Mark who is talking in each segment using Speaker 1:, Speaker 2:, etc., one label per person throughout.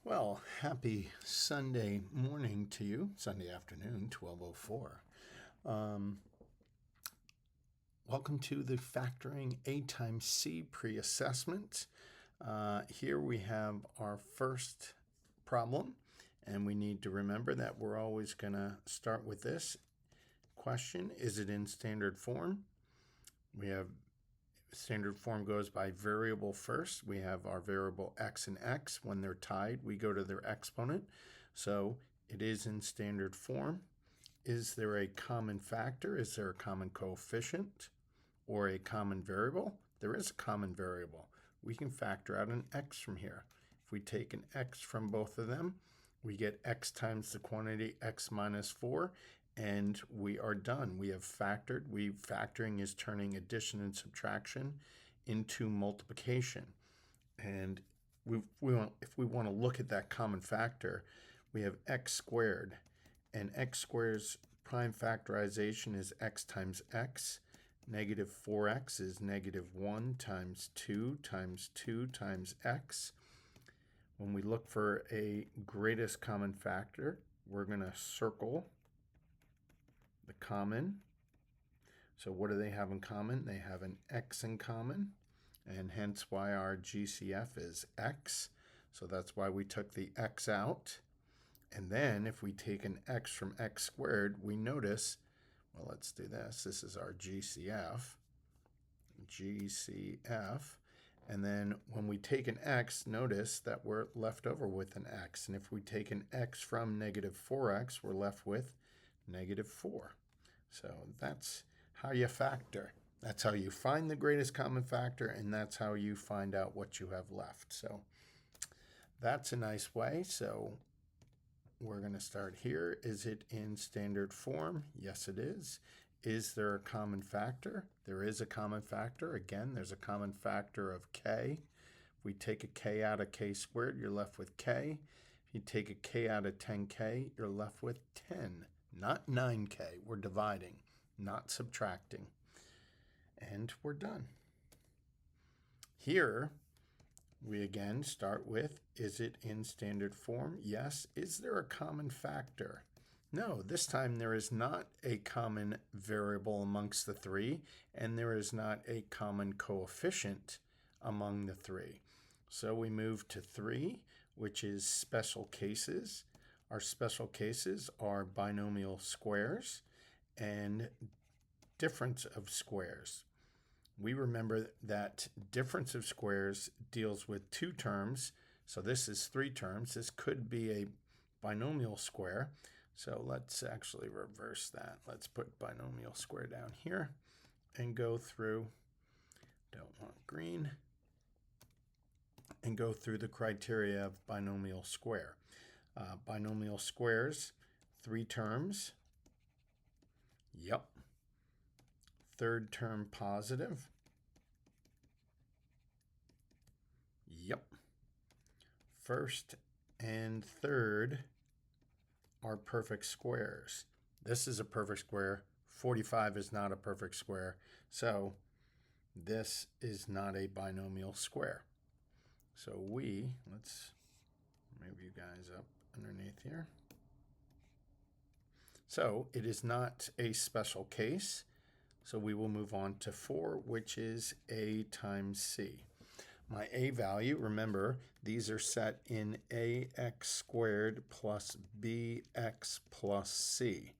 Speaker 1: Well, happy Sunday morning to you. Sunday afternoon, 12:04. Welcome to the Factoring A times C pre-assessment. Here we have our first problem, and we need to remember that we're always going to start with this question. Is it in standard form? We have standard form goes by variable first. We have our variable x and x. When they're tied, we go to their exponent. So it is in standard form. Is there a common factor? Is there a common coefficient or a common variable? There is a common variable. We can factor out an x from here. If we take an x from both of them, we get x times the quantity x minus 4, and we are done. We have factored. Factoring is turning addition and subtraction into multiplication. And if we want to look at that common factor, we have x squared, and x squared's prime factorization is x times x. Negative 4x is negative 1 times 2 times 2 times x. When we look for a greatest common factor, we're going to circle the common. So what do they have in common? They have an x in common, and hence why our GCF is x. So that's why we took the x out. And then if we take an x from x squared, we notice, well, let's do this. This is our GCF. And then when we take an x, notice that we're left over with an x. And if we take an x from negative 4x, we're left with negative 4. So that's how you factor. That's how you find the greatest common factor, and that's how you find out what you have left. So that's a nice way. So we're going to start here. Is it in standard form? Yes, it is. Is there a common factor? There is a common factor. Again, there's a common factor of k. If we take a k out of k squared, you're left with k. If you take a k out of 10k, you're left with 10. Not 9k. We're dividing, not subtracting. And we're done. Here, we again start with, is it in standard form? Yes. Is there a common factor? No, this time there is not a common variable amongst the three, and there is not a common coefficient among the three. So we move to 3, which is special cases. Our special cases are binomial squares and difference of squares. We remember that difference of squares deals with 2 terms. So this is 3 terms. This could be a binomial square. So let's actually reverse that. Let's put binomial square down here and go through, don't want green, and go through the criteria of binomial square. Binomial squares, 3 terms. Yep. Third term positive. Yep. First and third are perfect squares. This is a perfect square. 45 is not a perfect square. So this is not a binomial square. So let's move you guys up underneath here. So it is not a special case. So we will move on to 4, which is A times C. My A value, remember, these are set in AX squared plus BX plus C.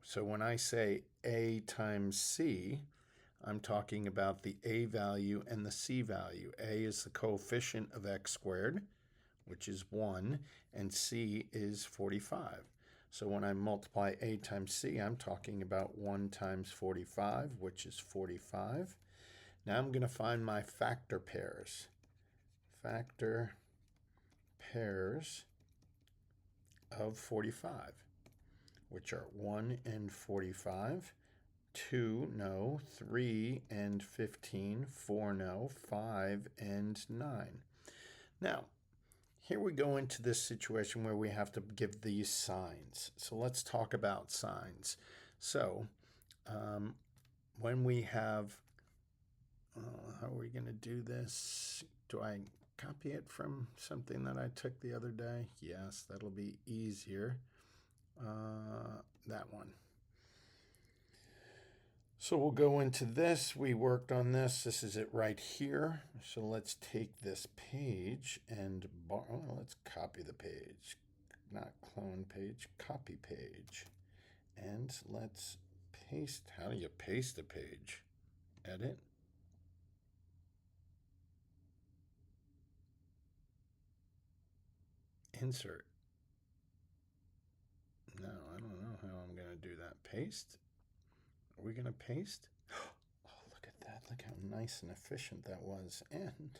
Speaker 1: So when I say A times C, I'm talking about the A value and the C value. A is the coefficient of x squared, which is 1, and C is 45. So when I multiply A times C, I'm talking about 1 times 45, which is 45. Now I'm going to find my factor pairs. Factor pairs of 45, which are 1 and 45, 2, no, 3 and 15, 4, no, 5 and 9. Now, here we go into this situation where we have to give these signs. So let's talk about signs. So when we have, how are we going to do this? Do I copy it from something that I took the other day? Yes, that'll be easier. That one. So we'll go into this. We worked on this. This is it right here. So let's take this page and let's copy the page. Not clone page, copy page. And let's paste. How do you paste a page? Edit. Insert. No, I don't know how I'm going to do that. Paste. Are we going to paste? Oh, look at that. Look how nice and efficient that was. And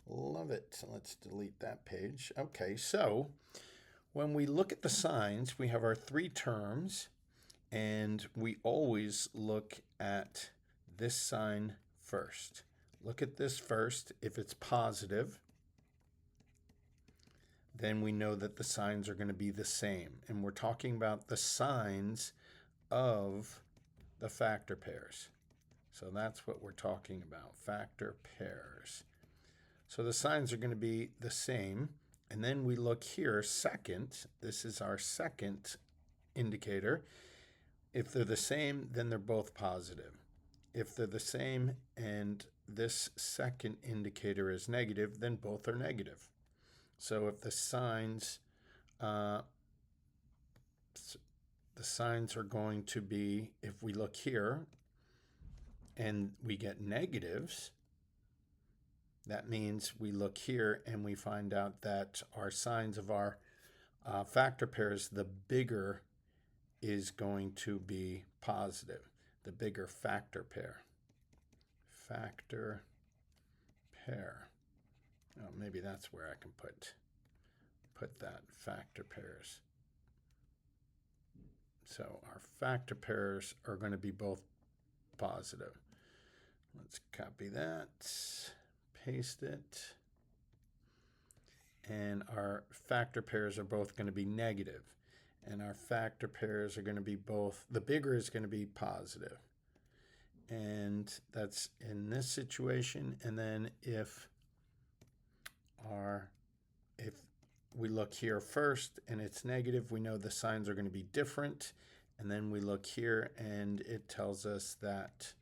Speaker 1: love it. Let's delete that page. Okay, so when we look at the signs, we have our three terms, and we always look at this sign first. Look at this first. If it's positive, then we know that the signs are going to be the same. And we're talking about the signs of the factor pairs. So that's what we're talking about, factor pairs. So the signs are going to be the same. And then we look here, second. This is our second indicator. If they're the same, then they're both positive. If they're the same and this second indicator is negative, then both are negative. So if the signs are going to be, if we look here and we get negatives, that means we look here and we find out that our signs of our factor pairs, the bigger is going to be positive, the bigger factor pair. Factor pair. Oh, maybe that's where I can put that, factor pairs. So our factor pairs are going to be both positive. Let's copy that, paste it. And our factor pairs are both going to be negative. And our factor pairs are going to be both, the bigger is going to be positive. And that's in this situation. And then if we look here first and it's negative, we know the signs are going to be different. And then we look here and it tells us that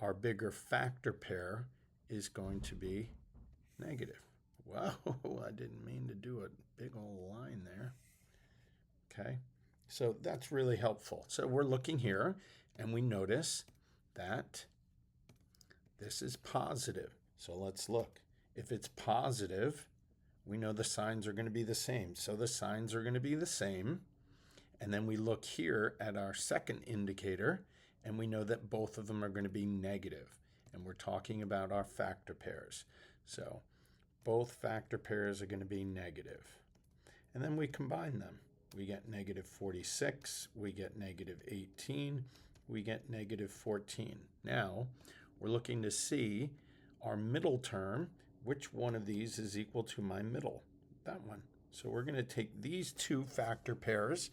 Speaker 1: our bigger factor pair is going to be negative. Wow, I didn't mean to do a big old line there. Okay, so that's really helpful. So we're looking here and we notice that this is positive. So let's look. If it's positive, we know the signs are going to be the same. So the signs are going to be the same. And then we look here at our second indicator and we know that both of them are going to be negative. And we're talking about our factor pairs. So both factor pairs are going to be negative. And then we combine them. We get negative 46, we get negative 18, we get negative 14. Now, we're looking to see our middle term, which one of these is equal to my middle? That one. So we're going to take these two factor pairs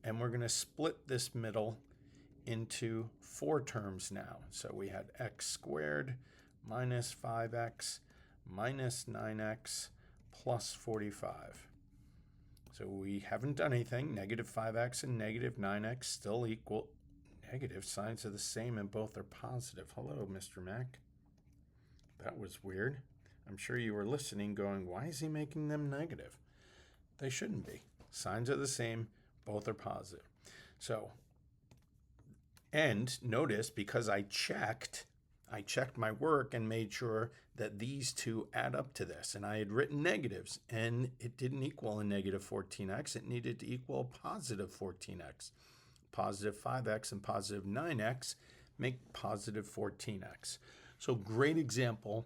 Speaker 1: and we're going to split this middle into 4 terms now. So we had x squared minus 5x minus 9x plus 45. So we haven't done anything. Negative 5x and negative 9x still equal. Negative signs are the same and both are positive. Hello, Mr. Mac. That was weird. I'm sure you were listening going, why is he making them negative? They shouldn't be. Signs are the same, both are positive. So, and notice because I checked my work and made sure that these two add up to this. And I had written negatives and it didn't equal a negative 14x. It needed to equal a positive 14x. Positive 5x and positive 9x make positive 14x. So great example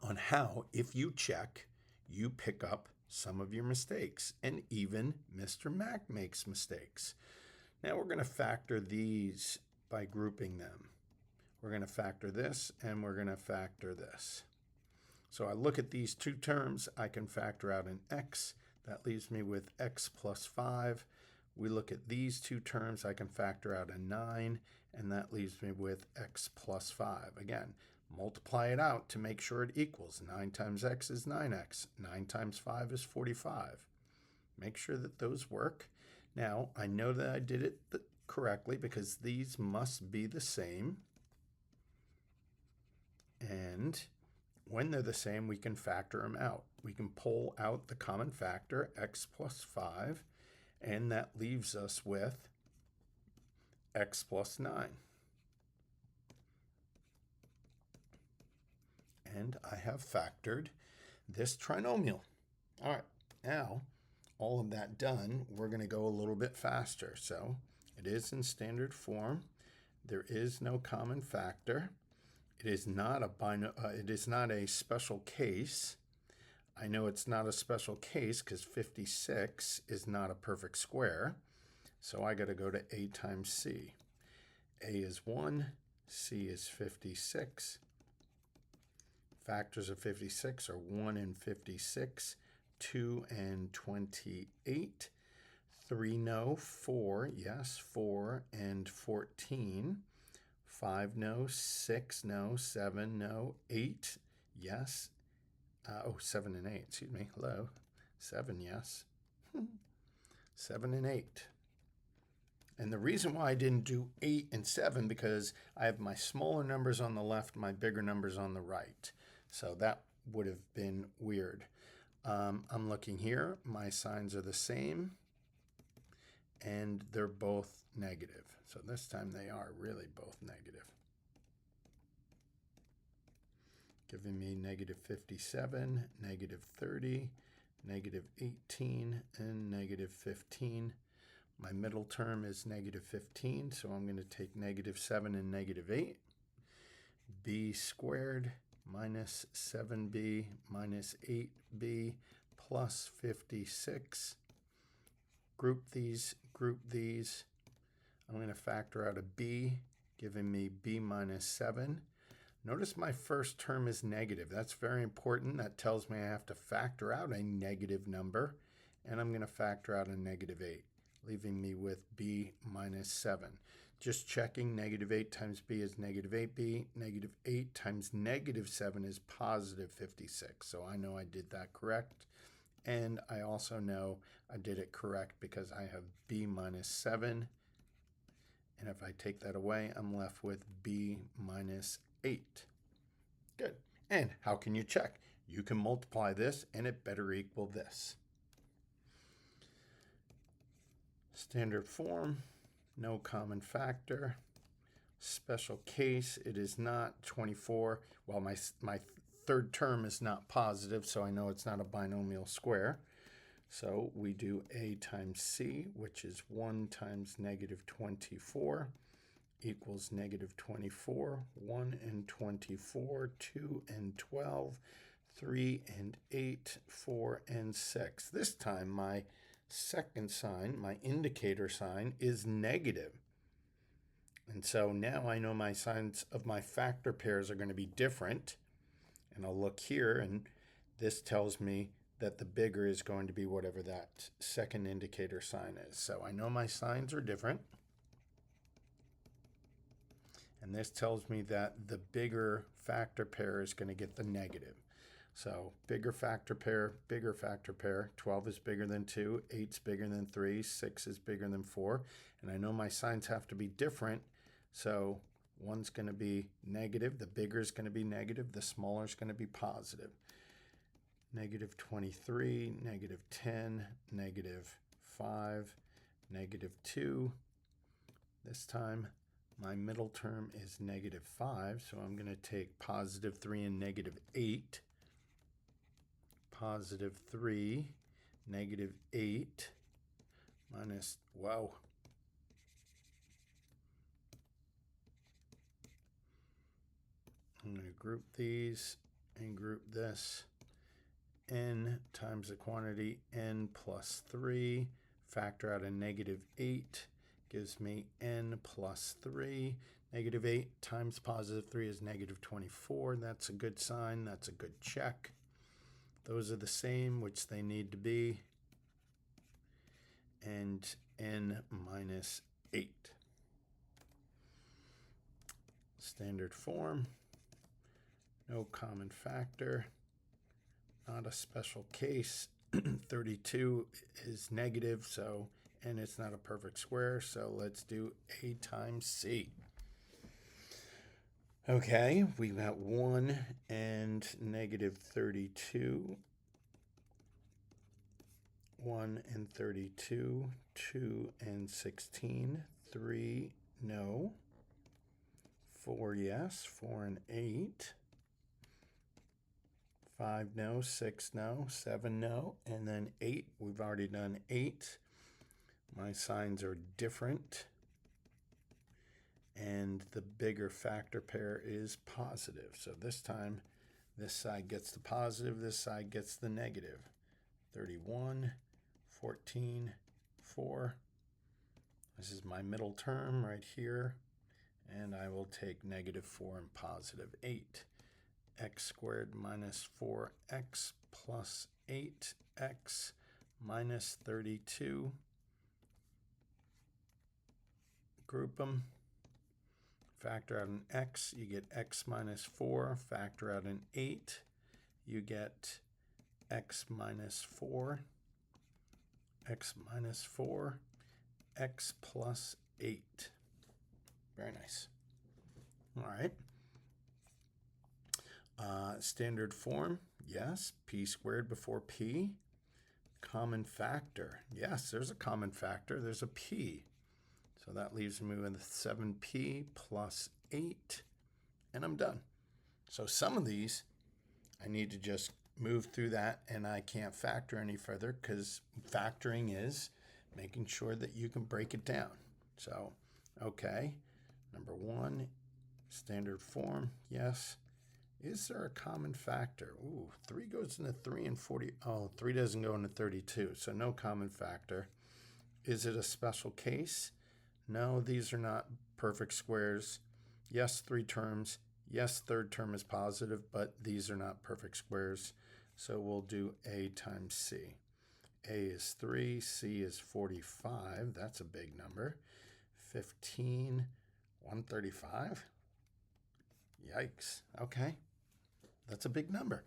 Speaker 1: on how, if you check, you pick up some of your mistakes. And even Mr. Mac makes mistakes. Now we're going to factor these by grouping them. We're going to factor this and we're going to factor this. So I look at these two terms. I can factor out an x. That leaves me with x plus 5. We look at these two terms. I can factor out a 9, and that leaves me with x plus 5. Again, multiply it out to make sure it equals. 9 times x is 9x. 9 times 5 is 45. Make sure that those work. Now, I know that I did it correctly because these must be the same. And when they're the same, we can factor them out. We can pull out the common factor, x plus 5, and that leaves us with x plus 9. And I have factored this trinomial. All right, now all of that done, we're going to go a little bit faster. So it is in standard form. There is no common factor. It is not a special case. I know it's not a special case because 56 is not a perfect square. So I got to go to a times c. A is 1, c is 56. Factors of 56 are 1 and 56, 2 and 28, 3 no, 4, yes, 4 and 14, 5 no, 6 no, 7 no, 8, yes, 7 and 8, excuse me, hello, 7 yes, 7 and 8. And the reason why I didn't do 8 and 7 because I have my smaller numbers on the left, my bigger numbers on the right. So that would have been weird. I'm looking here. My signs are the same. And they're both negative. So this time they are really both negative. Giving me negative 57, negative 30, negative 18, and negative 15. My middle term is negative 15, so I'm going to take negative 7 and negative 8. B squared minus 7b minus 8b plus 56. Group these. I'm going to factor out a b, giving me b minus 7. Notice my first term is negative. That's very important. That tells me I have to factor out a negative number, and I'm going to factor out a negative 8. Leaving me with b minus 7. Just checking, negative 8 times b is negative 8b. Negative 8 times negative 7 is positive 56. So I know I did that correct. And I also know I did it correct because I have b minus 7. And if I take that away, I'm left with b minus 8. Good. And how can you check? You can multiply this, and it better equal this. Standard form, no common factor. Special case, it is not 24. Well, my third term is not positive, so I know it's not a binomial square. So we do a times c, which is 1 times negative 24, equals negative 24, 1 and 24, 2 and 12, 3 and 8, 4 and 6. This time my second sign, my indicator sign, is negative. And so now I know my signs of my factor pairs are going to be different. And I'll look here, and this tells me that the bigger is going to be whatever that second indicator sign is. So I know my signs are different. And this tells me that the bigger factor pair is going to get the negative. So bigger factor pair, 12 is bigger than 2, 8 is bigger than 3, 6 is bigger than 4. And I know my signs have to be different, so one's going to be negative, the bigger is going to be negative, the smaller is going to be positive. Negative 23, negative 10, negative 5, negative 2. This time my middle term is negative 5, so I'm going to take positive 3 and negative 8. Positive 3, negative 8, minus, wow. I'm going to group these and group this. N times the quantity n plus 3. Factor out a negative 8 gives me n plus 3. Negative 8 times positive 3 is negative 24. That's a good sign. That's a good check. Those are the same, which they need to be. And n minus 8. Standard form. no common factor, not a special case. 32 is negative, so, and it's not a perfect square, so let's do A times C. Okay, we've got 1 and negative 32. 1 and 32, 2 and 16, 3, no. 4, yes, 4 and 8. 5, no, 6, no, 7, no, and then 8. We've already done 8. My signs are different. And the bigger factor pair is positive. So this time, this side gets the positive, this side gets the negative. 31, 14, 4. This is my middle term right here. And I will take negative 4 and positive 8. X squared minus 4x plus 8x minus 32. Group them. Factor out an x, you get x minus 4. Factor out an 8, you get x minus 4. X minus 4, x plus 8. Very nice. All right. Standard form, yes. P squared before p. Common factor, yes, there's a common factor. There's a p. So that leaves me with 7p plus 8, and I'm done. So some of these, I need to just move through that, and I can't factor any further because factoring is making sure that you can break it down. So, okay, number 1, standard form, yes. Is there a common factor? Ooh, 3 goes into 3 and 40. Oh, 3 doesn't go into 32, so no common factor. Is it a special case? No, these are not perfect squares. Yes, 3 terms. Yes, third term is positive, but these are not perfect squares. So we'll do A times C. A is 3, C is 45. That's a big number. 15, 135. Yikes. Okay. That's a big number.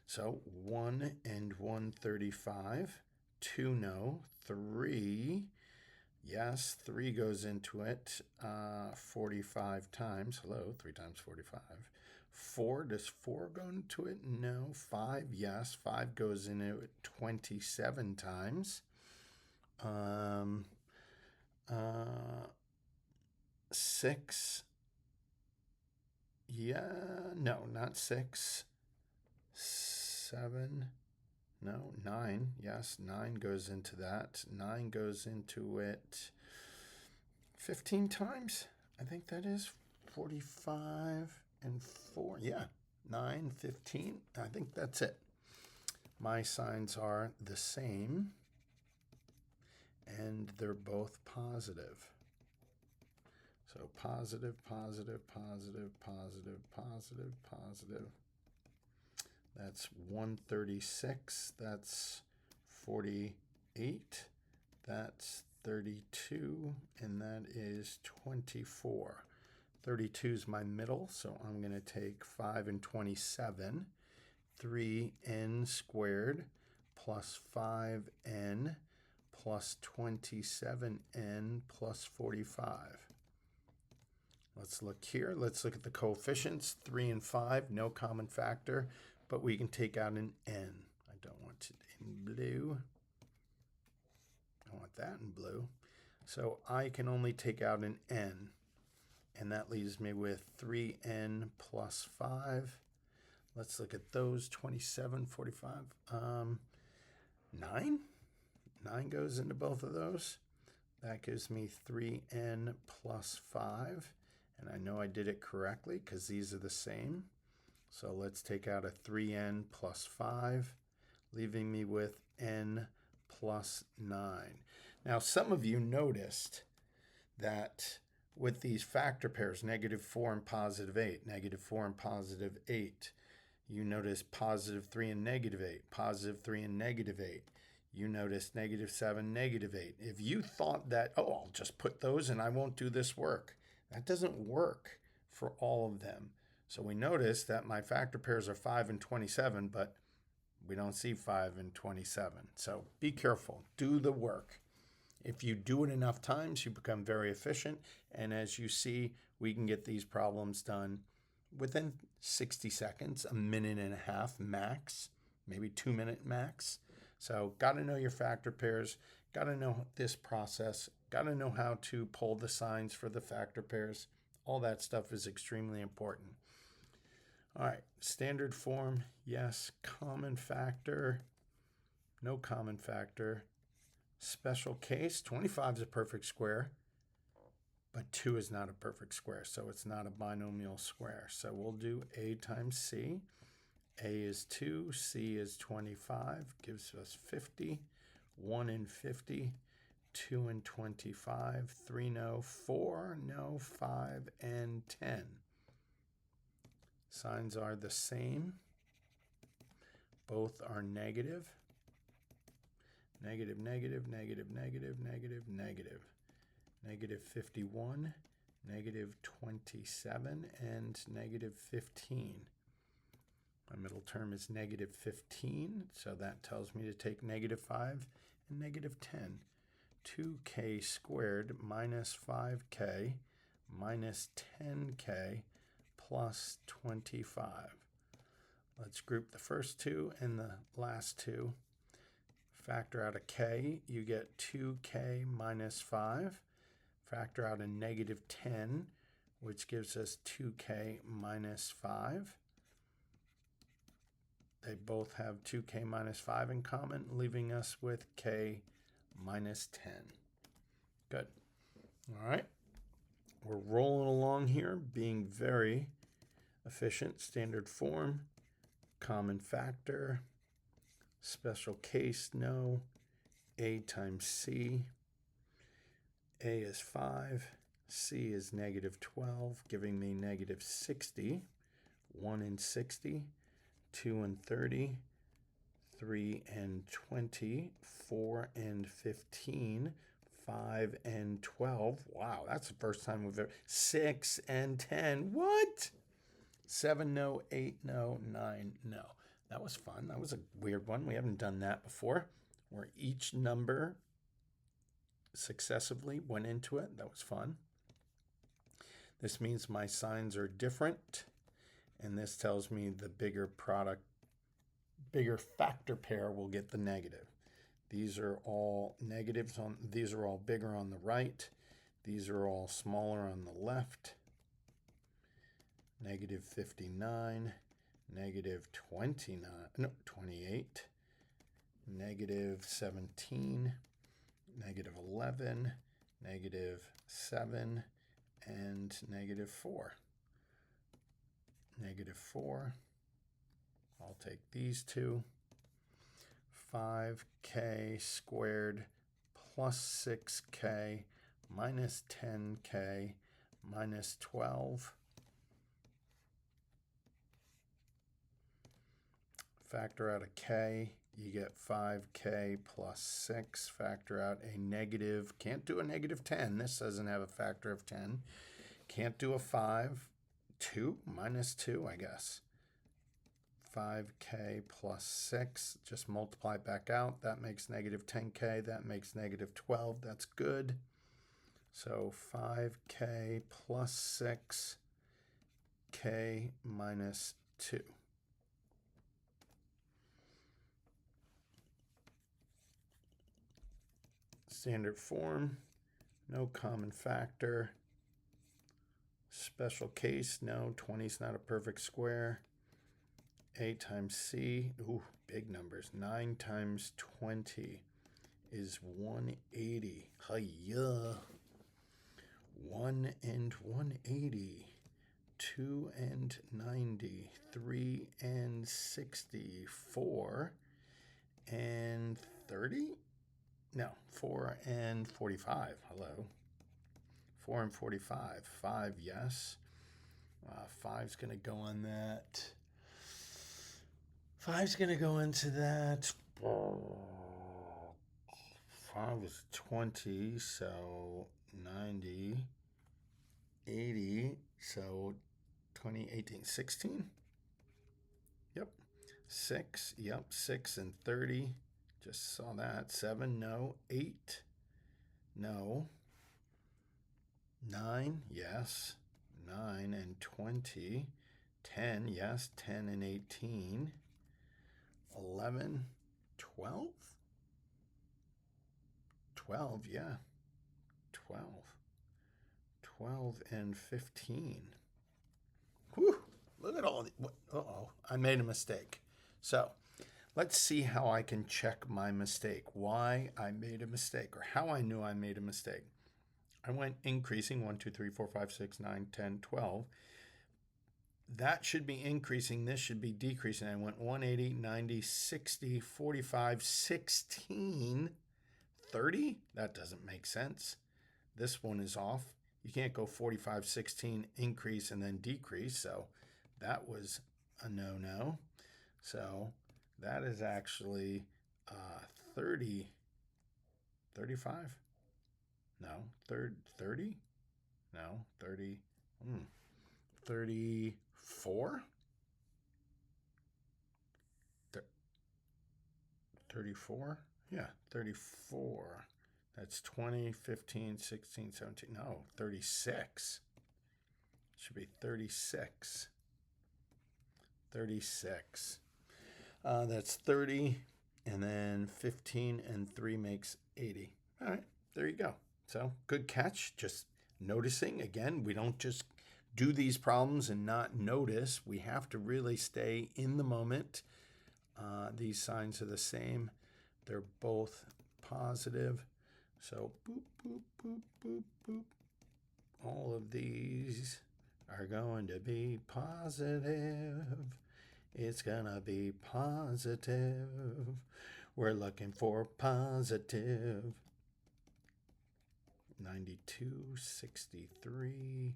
Speaker 1: So 1 and 135. 2 no. 3. Yes, 3 goes into it 45 times. Hello, 3 times 45. 4, does 4 go into it? No. 5, yes. 5 goes into it 27 times. 6, yeah, no, not 6. 7, no, 9, yes, 9 goes into that. 9 goes into it 15 times. I think that is 45 and 4. Yeah, 9, 15. I think that's it. My signs are the same, and they're both positive. So positive, positive, positive, positive, positive, positive. That's 136. That's 48. That's 32. And that is 24. 32 is my middle, so I'm going to take 5 and 27. 3n squared plus 5n plus 27n plus 45. Let's look here. Let's look at the coefficients. 3 and 5, no common factor, but we can take out an n. I don't want it in blue. I want that in blue. So I can only take out an n, and that leaves me with 3n plus 5. Let's look at those. 27, 45. 9? 9 goes into both of those. That gives me 3n plus 5. And I know I did it correctly because these are the same. So let's take out a 3n plus 5, leaving me with n plus 9. Now, some of you noticed that with these factor pairs, negative 4 and positive 8, negative 4 and positive 8, you notice positive 3 and negative 8, positive 3 and negative 8. You notice negative 7, negative 8. If you thought that, oh, I'll just put those and I won't do this work, that doesn't work for all of them. So we notice that my factor pairs are 5 and 27, but we don't see 5 and 27. So be careful. Do the work. If you do it enough times, you become very efficient. And as you see, we can get these problems done within 60 seconds, a minute and a half max, maybe 2-minute max. So got to know your factor pairs, got to know this process, got to know how to pull the signs for the factor pairs. All that stuff is extremely important. All right, standard form, yes. Common factor, no common factor. Special case, 25 is a perfect square, but 2 is not a perfect square, so it's not a binomial square. So we'll do a times c. A is 2, c is 25, gives us 50. 1 and 50, 2 and 25, 3 no, 4 no, 5 and 10. Signs are the same. Both are negative. Negative, negative, negative, negative, negative, negative. Negative 51, negative 27, and negative 15. My middle term is negative 15, so that tells me to take negative 5 and negative 10. 2k squared minus 5k minus 10k plus 25. Let's group the first two and the last two. Factor out a k, you get 2k minus 5. Factor out a negative 10, which gives us 2k minus 5. They both have 2k minus 5 in common, leaving us with k minus 10. Good. All right. We're rolling along here, being very efficient. Standard form, common factor, special case, no. A times c. A is 5. C is negative 12, giving me negative 60. 1 and 60. 2 and 30. 3 and 20. 4 and 15. 5 and 12. Wow, that's the first time we've ever. 6 and 10. What? 7 no, 8 no, 9 no. That was fun. That was a weird one. We haven't done that before, where each number successively went into it. That was fun. This means my signs are different, and this tells me the bigger factor pair will get the negative. These are all negatives these are all bigger on the right. These are all smaller on the left. Negative 59, negative 29, no, 28, negative 17, negative 11, negative 7, and negative 4. Negative 4. I'll take these two. 5k squared plus 6k minus 10k minus 12. Factor out a k, you get 5k plus 6. Factor out a negative, can't do a negative 10. This doesn't have a factor of 10. Can't do a 5. 2 minus 2, I guess. 5k plus 6, just multiply back out. That makes negative 10k. That makes negative 12. That's good. So 5k plus 6, k minus 2. Standard form, no common factor. Special case, no, 20 is not a perfect square. A times c, ooh, big numbers. 9 times 20 is 180. Hiya. 1 and 180. 2 and 90. 3 and 60. 4 and 30? No, 4 and 45. Hello. 4 and 45. 5, yes. 5's going to go on that. 5's going to go into that. 5 is 20, so 90, 80. So 20, 18, 16. Yep. 6. Yep. 6 and 30. Just saw that. 7. No. 8. No. 9. Yes. 9 and 20. 10. Yes. 10 and 18. 11. 12. 12. Yeah. 12. 12 and 15. Whew. Look at all the... Uh-oh. I made a mistake. So let's see how I can check my mistake. Why I made a mistake, or how I knew I made a mistake. I went increasing 1, 2, 3, 4, 5, 6, 9, 10, 12. That should be increasing. This should be decreasing. I went 180, 90, 60, 45, 16, 30. That doesn't make sense. This one is off. You can't go 45, 16, increase, and then decrease. So that was a no-no. So that is actually 30, 35? No, 30? No, 30, 34? 34? Yeah, 34. That's 20, 15, 16, 17. No, 36. Should be 36. 36. That's 30, and then 15 and 3 makes 80. All right, there you go. So good catch. Just noticing. Again, we don't just do these problems and not notice. We have to really stay in the moment. These signs are the same. They're both positive. So boop, boop, boop, boop, boop. All of these are going to be positive. It's gonna be positive. We're looking for positive. 92, 63,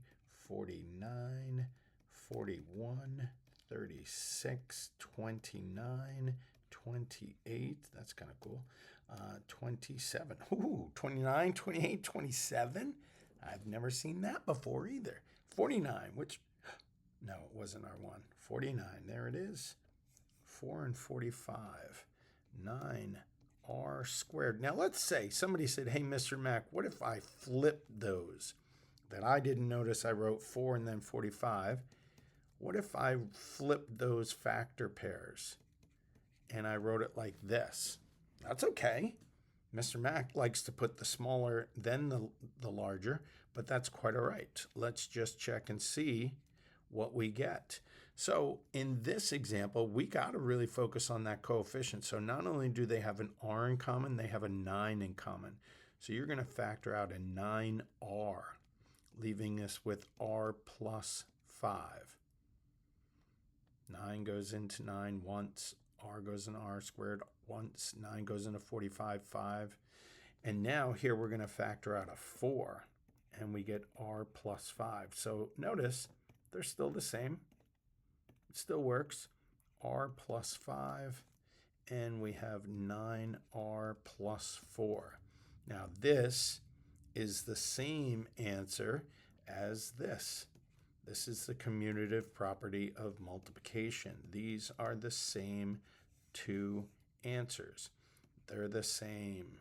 Speaker 1: 49, 41, 36, 29, 28. That's kind of cool. 27. Ooh, 29, 28, 27. I've never seen that before either. 49, which, no, it wasn't our one. 49, there it is. 4 and 45. 9r squared. Now let's say somebody said, hey, Mr. Mac, what if I flipped those? That I didn't notice I wrote 4 and then 45. What if I flipped those factor pairs and I wrote it like this? That's okay. Mr. Mac likes to put the smaller then the larger, but that's quite all right. Let's just check and see what we get. So in this example, we got to really focus on that coefficient. So not only do they have an r in common, they have a 9 in common. So you're going to factor out a 9r, leaving us with r plus 5. 9 goes into 9 once, r goes into r squared once, 9 goes into 45, 5. And now here we're going to factor out a 4, and we get r plus 5. So notice they're still the same. It still works. R plus 5, and we have 9r plus 4. Now this is the same answer as this. This is the commutative property of multiplication. These are the same two answers. They're the same.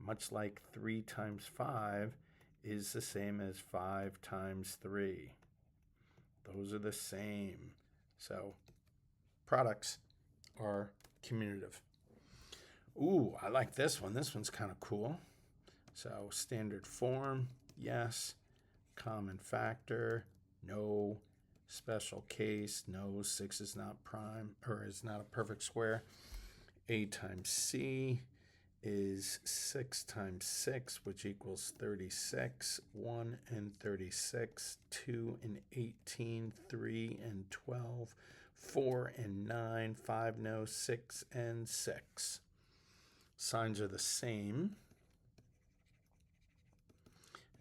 Speaker 1: Much like 3 times 5 is the same as 5 times 3. Those are the same. So products are commutative. Ooh, I like this one. This one's kind of cool. So standard form, yes. Common factor, no. Special case, no. 6 is not prime, or is not a perfect square. A times C is 6 times 6, which equals 36. 1 and 36, 2 and 18, 3 and 12, 4 and 9, 5, no, 6 and 6. Signs are the same,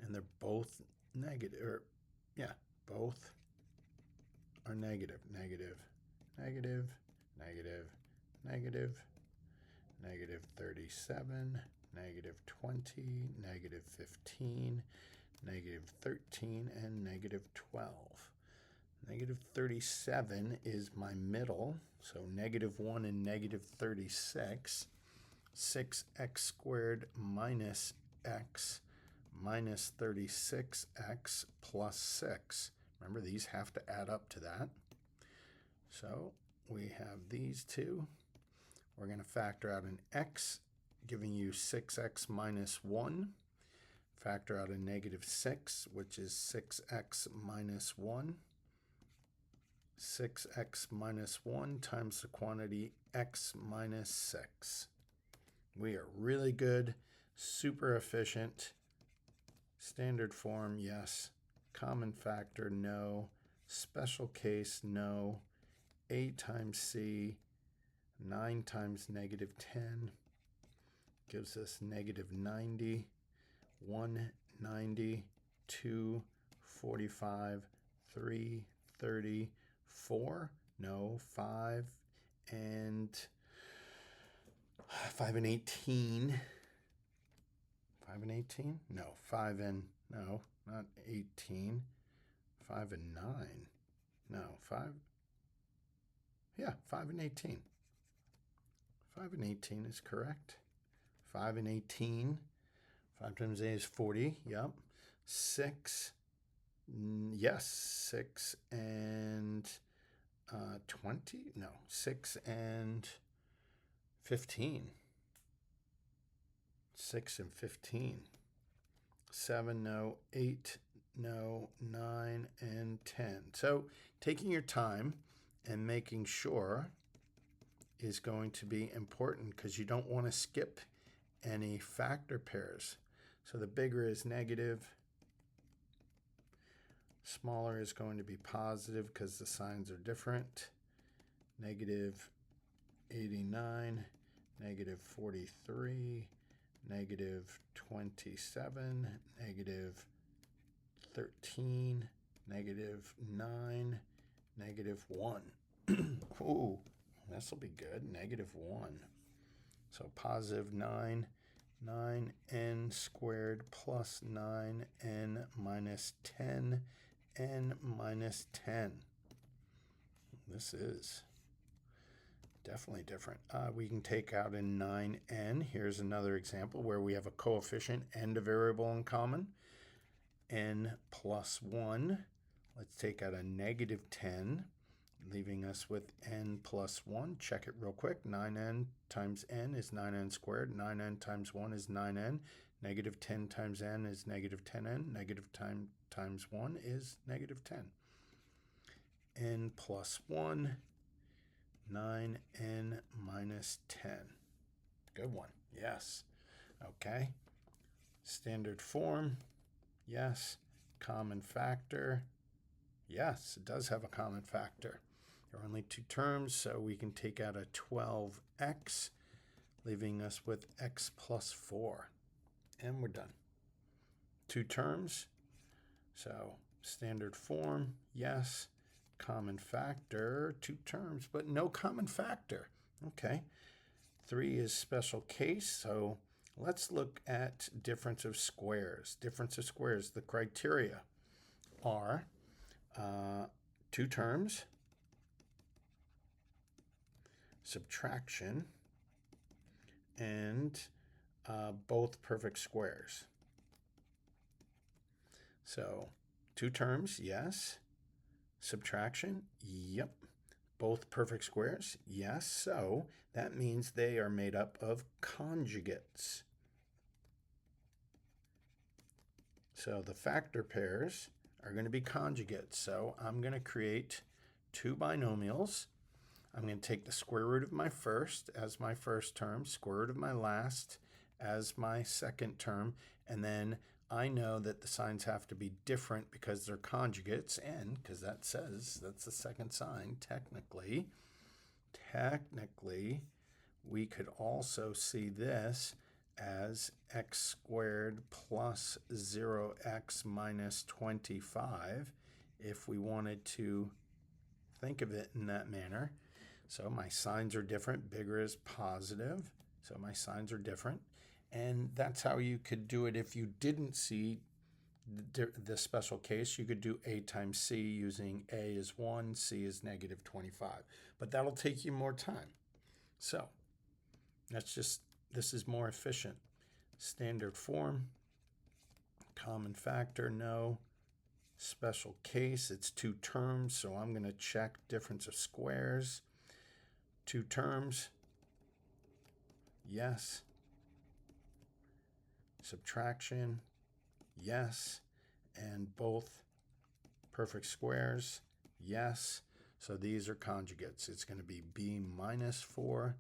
Speaker 1: and they're both negative, or yeah, both are negative. Negative, negative, negative, negative, negative 37, negative 20, negative 15, negative 13, and negative 12. Negative 37 is my middle, so negative 1 and negative 36. 6x squared minus x minus 36x plus 6. Remember, these have to add up to that. So we have these two. We're going to factor out an x, giving you 6x minus 1. Factor out a negative 6, which is 6x minus 1. 6x minus 1 times the quantity x minus 6. We are really good, super efficient. Standard form, yes. Common factor, no. Special case, no. A times c, 9 times negative 10 gives us negative 90, 190, 245, 330, 4, no, 5, and 5 and 18. 5 and 18? No, 5 and, no, not 18. 5 and 9. No, 5. Yeah, 5 and 18. 5 and 18 is correct. 5 and 18. 5 times A is 40. Yep. 6. Yes, 6 and 20. No, 6 and 15. 6 and 15. 7, no. 8, no. 9 and 10. So taking your time and making sure is going to be important because you don't want to skip any factor pairs. So the bigger is negative, smaller is going to be positive because the signs are different. Negative 89, negative 43, negative 27, negative 13, negative 9, negative 1. Ooh, this will be good. Negative 1. So positive 9, 9n squared plus 9n minus 10n minus 10. This is definitely different. We can take out a 9n. Here's another example where we have a coefficient and a variable in common. N plus 1. Let's take out a negative 10, leaving us with n plus 1. Check it real quick. 9n times n is 9n squared. 9n times 1 is 9n. Negative 10 times n is negative 10n. Negative times 1 is negative 10. N plus 1, 9n minus 10. Good one. Yes. Okay. Standard form. Yes. Common factor. Yes, it does have a common factor. There are only two terms, so we can take out a 12x, leaving us with x plus 4. And we're done. Two terms. So standard form, yes. Common factor, two terms, but no common factor. Okay. 3 is special case, so let's look at difference of squares. Difference of squares, the criteria are two terms, subtraction, and both perfect squares. So two terms, yes. Subtraction, yep. Both perfect squares, yes. So that means they are made up of conjugates. So the factor pairs are going to be conjugates. So I'm going to create two binomials. I'm going to take the square root of my first as my first term, square root of my last as my second term, and then I know that the signs have to be different because they're conjugates, and because that says that's the second sign, technically, we could also see this as x squared plus 0x minus 25 if we wanted to think of it in that manner. So my signs are different. Bigger is positive, so my signs are different. And that's how you could do it if you didn't see the special case, you could do a times c using a is 1, c is negative 25. But that'll take you more time. So this is more efficient. Standard form, common factor, no. Special case, it's 2 terms, so I'm going to check difference of squares. 2 terms, yes. Subtraction, yes. And both perfect squares, yes. So these are conjugates. It's going to be b minus 4,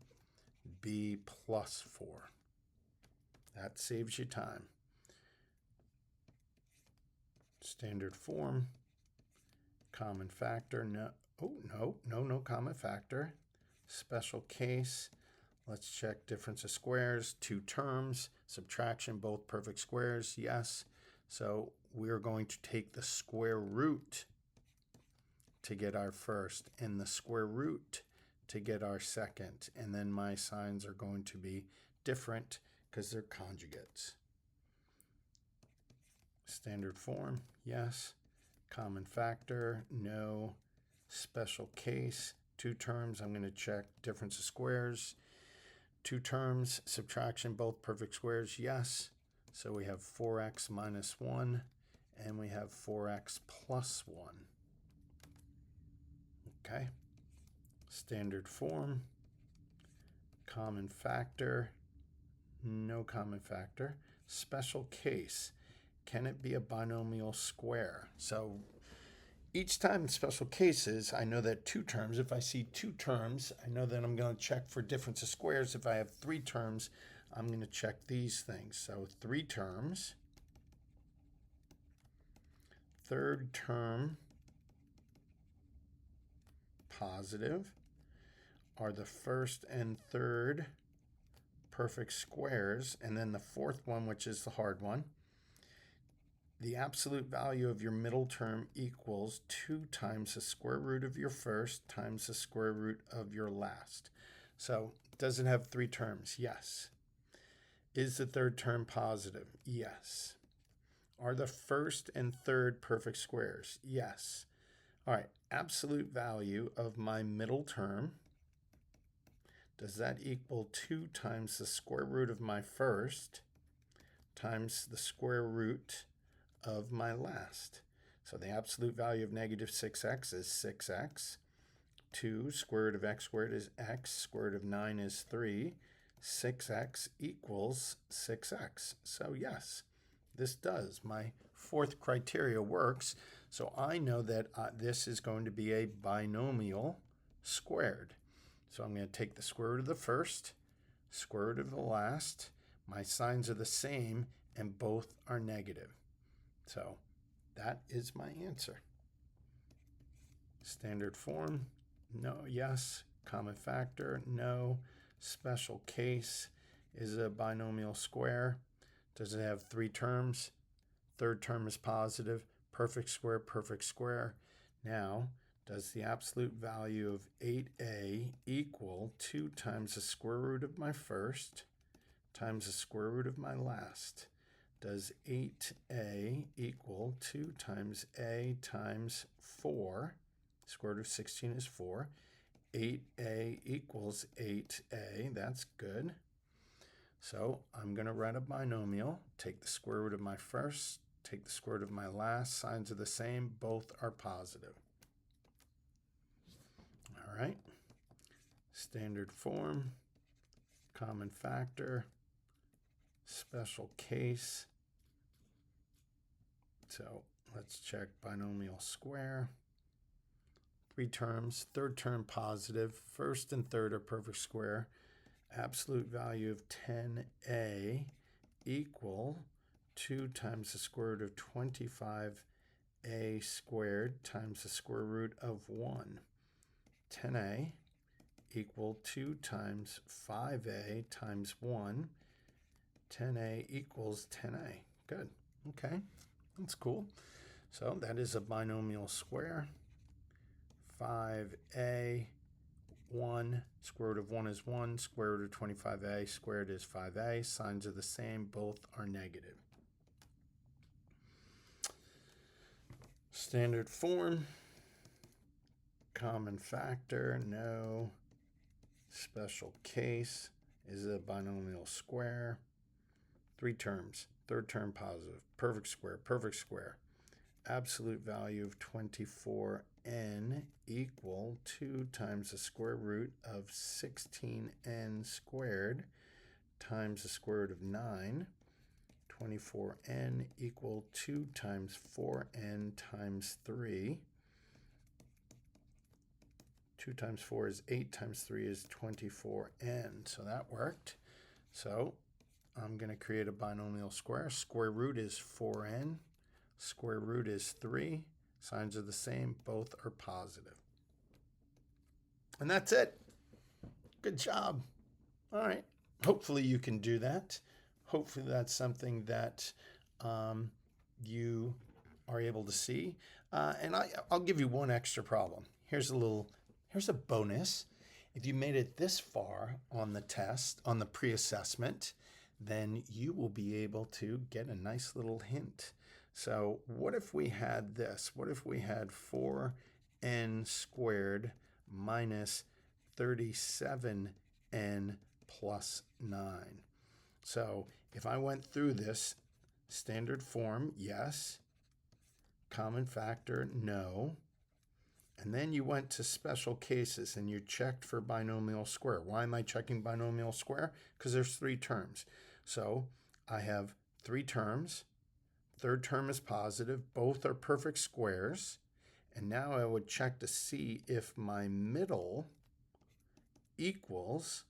Speaker 1: b plus 4. That saves you time. Standard form, common factor, no. Oh, no common factor. Special case, let's check difference of squares, 2 terms, subtraction, both perfect squares, yes. So we're going to take the square root to get our first and the square root to get our second. And then my signs are going to be different because they're conjugates. Standard form, yes. Common factor, no. Special case, 2 terms, I'm going to check difference of squares. 2 terms, subtraction, both perfect squares, yes. So we have 4x minus 1, and we have 4x plus 1. Okay. Standard form, common factor, no common factor. Special case, can it be a binomial square? So each time in special cases, I know that 2 terms, if I see 2 terms, I know that I'm going to check for difference of squares. If I have 3 terms, I'm going to check these things. So 3 terms, third term positive are the first and third perfect squares, and then the fourth one, which is the hard one, the absolute value of your middle term equals 2 times the square root of your first times the square root of your last. So does it have 3 terms? Yes. Is the third term positive? Yes. Are the first and third perfect squares? Yes. All right, absolute value of my middle term, does that equal 2 times the square root of my first times the square root of my last? So the absolute value of negative 6x is 6x. 2 square root of x squared is x. Square root of 9 is 3. 6x equals 6x. So yes, this does. My fourth criteria works. So I know that this is going to be a binomial squared. So I'm going to take the square root of the first, square root of the last. My signs are the same, and both are negative. So that is my answer. Standard form, no, yes. Common factor, no. Special case, is it a binomial square? Does it have 3 terms? Third term is positive. Perfect square. Now, does the absolute value of 8a equal 2 times the square root of my first times the square root of my last? Does 8a equal 2 times a times 4? Square root of 16 is 4. 8a equals 8a. That's good. So I'm going to write a binomial. Take the square root of my first, take the square root of my last. Signs are the same. Both are positive. All right. Standard form, common factor, special case. So let's check binomial square. 3 terms, third term positive, first and third are perfect square. Absolute value of 10a equal 2 times the square root of 25a squared times the square root of 1. 10a equal 2 times 5a times 1. 10a equals 10a. Good. Okay, that's cool. So that is a binomial square. 5a, 1, square root of 1 is 1, square root of 25a squared is 5a. Signs are the same, both are negative. Standard form, common factor, no. Special case, is it a binomial square? 3 terms, third term positive, perfect square. Absolute value of 24n equal 2 times the square root of 16n squared times the square root of 9. 24n equal 2 times 4n times 3. 2 times 4 is 8 times 3 is 24n. So that worked. So I'm going to create a binomial square. Square root is 4n. Square root is 3. Signs are the same. Both are positive. And that's it. Good job. All right. Hopefully you can do that. Hopefully that's something that you are able to see. And I'll give you one extra problem. Here's a bonus. If you made it this far on the test, on the pre-assessment, then you will be able to get a nice little hint. So what if we had this? What if we had 4n squared minus 37n plus 9? So if I went through this, standard form, yes. Common factor, no. And then you went to special cases and you checked for binomial square. Why am I checking binomial square? Because there's 3 terms. So I have 3 terms. Third term is positive. Both are perfect squares. And now I would check to see if my middle equals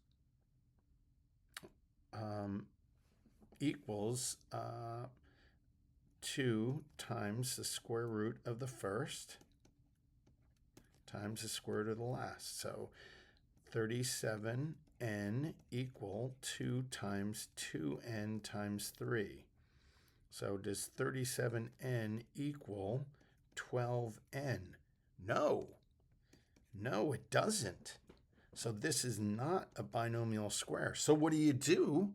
Speaker 1: 2 times the square root of the first times the square root of the last. So 37n equal 2 times 2n times 3. So does 37n equal 12n? No. No, it doesn't. So this is not a binomial square. So what do?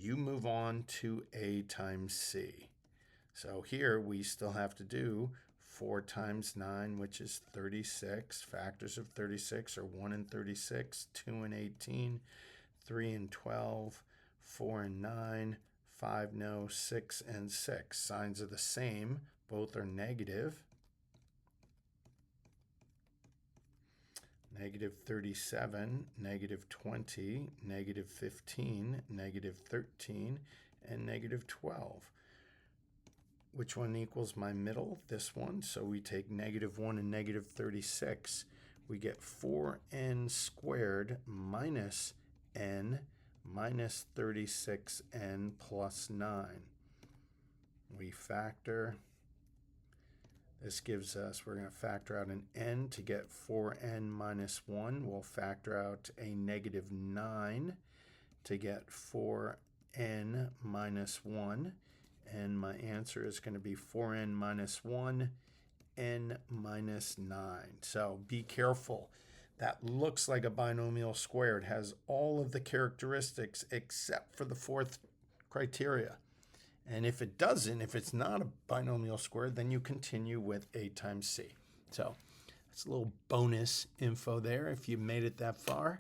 Speaker 1: You move on to a times c. So here we still have to do 4 times 9, which is 36. Factors of 36 are 1 and 36, 2 and 18, 3 and 12, 4 and 9, 5 no, 6 and 6. Signs are the same. Both are negative. Negative 37, negative 20, negative 15, negative 13, and negative 12. Which one equals my middle? This one. So we take negative 1 and negative 36. We get 4n squared minus n minus 36n plus 9. We factor. This gives us, we're going to factor out an n to get 4n minus 1. We'll factor out a negative 9 to get 4n minus 1. And my answer is going to be 4n minus 1, n minus 9. So be careful. That looks like a binomial square. It has all of the characteristics except for the 4th criteria. And if it doesn't, if it's not a binomial square, then you continue with a times c. So that's a little bonus info there. If you made it that far,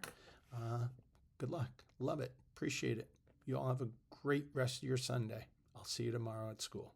Speaker 1: good luck. Love it. Appreciate it. You all have a great rest of your Sunday. I'll see you tomorrow at school.